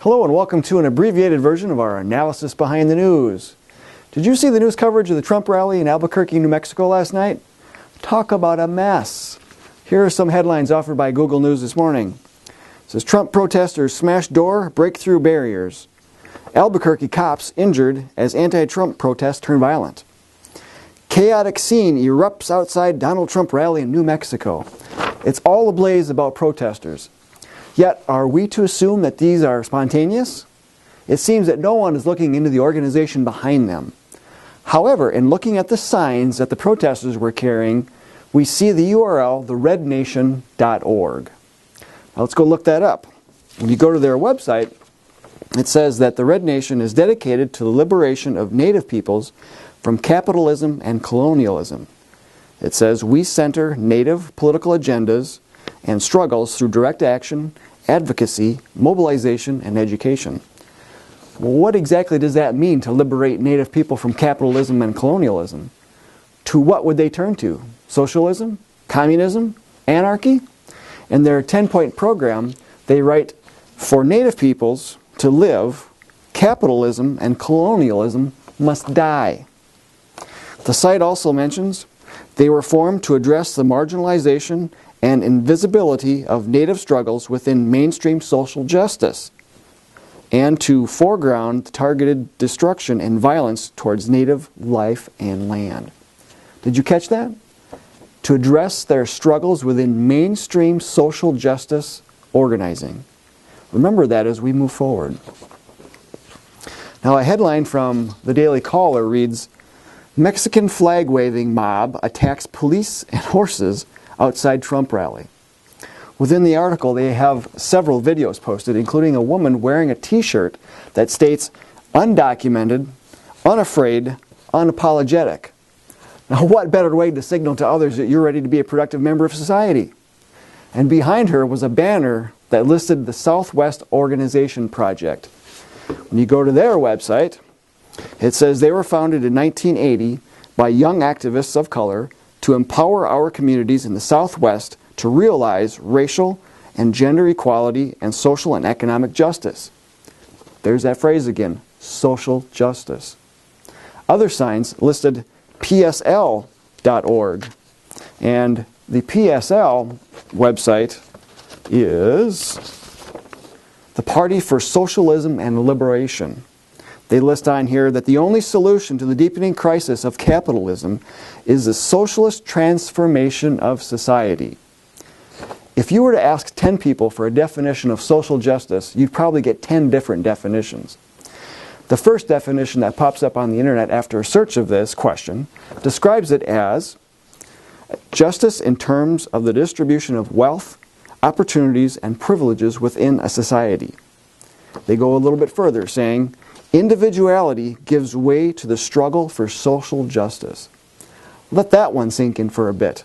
Hello and welcome to an abbreviated version of our analysis behind the news. Did you see the news coverage of the Trump rally in Albuquerque, New Mexico last night? Talk about a mess. Here are some headlines offered by Google News this morning. It says Trump protesters smash door, break through barriers. Albuquerque cops injured as anti-Trump protests turn violent. Chaotic scene erupts outside Donald Trump rally in New Mexico. It's all ablaze about protesters. Yet, are we to assume that these are spontaneous? It seems that no one is looking into the organization behind them. However, in looking at the signs that the protesters were carrying, we see the URL, therednation.org. Now let's go look that up. When you go to their website, it says that the Red Nation is dedicated to the liberation of Native peoples from capitalism and colonialism. It says, we center Native political agendas and struggles through direct action, advocacy, mobilization, and education. Well, what exactly does that mean to liberate Native people from capitalism and colonialism? To what would they turn to? Socialism? Communism? Anarchy? In their 10-point program, they write, for Native peoples to live, capitalism and colonialism must die. The site also mentions they were formed to address the marginalization and invisibility of Native struggles within mainstream social justice, and to foreground targeted destruction and violence towards Native life and land. Did you catch that? To address their struggles within mainstream social justice organizing. Remember that as we move forward. Now, a headline from the Daily Caller reads, Mexican flag-waving mob attacks police and horses outside Trump rally. Within the article, they have several videos posted, including a woman wearing a t-shirt that states, undocumented, unafraid, unapologetic. Now, what better way to signal to others that you're ready to be a productive member of society? And behind her was a banner that listed the Southwest Organization Project. When you go to their website, it says they were founded in 1980 by young activists of color to empower our communities in the Southwest to realize racial and gender equality and social and economic justice. There's that phrase again, social justice. Other signs listed PSL.org, and the PSL website is the Party for Socialism and Liberation. They list on here that the only solution to the deepening crisis of capitalism is the socialist transformation of society. If you were to ask 10 people for a definition of social justice, you'd probably get 10 different definitions. The first definition that pops up on the internet after a search of this question describes it as justice in terms of the distribution of wealth, opportunities, and privileges within a society. They go a little bit further, saying, individuality gives way to the struggle for social justice. Let that one sink in for a bit.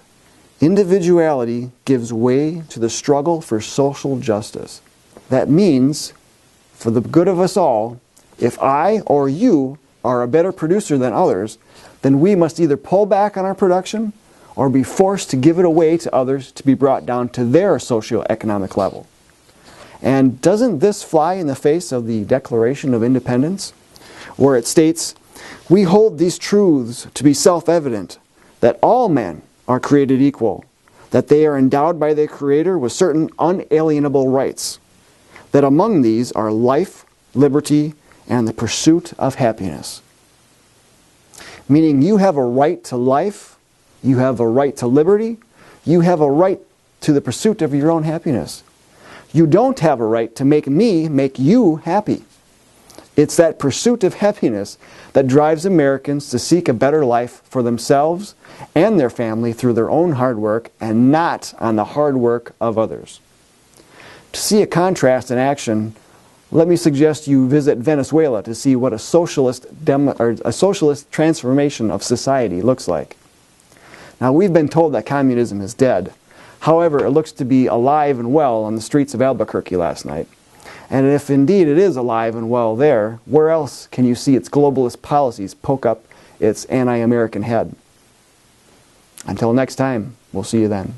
Individuality gives way to the struggle for social justice. That means, for the good of us all, if I or you are a better producer than others, then we must either pull back on our production or be forced to give it away to others to be brought down to their socioeconomic level. And doesn't this fly in the face of the Declaration of Independence, where it states, we hold these truths to be self-evident, that all men are created equal, that they are endowed by their Creator with certain unalienable rights, that among these are life, liberty, and the pursuit of happiness. Meaning you have a right to life, you have a right to liberty, you have a right to the pursuit of your own happiness. You don't have a right to make me make you happy. It's that pursuit of happiness that drives Americans to seek a better life for themselves and their family through their own hard work and not on the hard work of others. To see a contrast in action, let me suggest you visit Venezuela to see what a socialist transformation of society looks like. Now, we've been told that communism is dead. However, it looks to be alive and well on the streets of Albuquerque last night. And if indeed it is alive and well there, where else can you see its globalist policies poke up its anti-American head? Until next time, we'll see you then.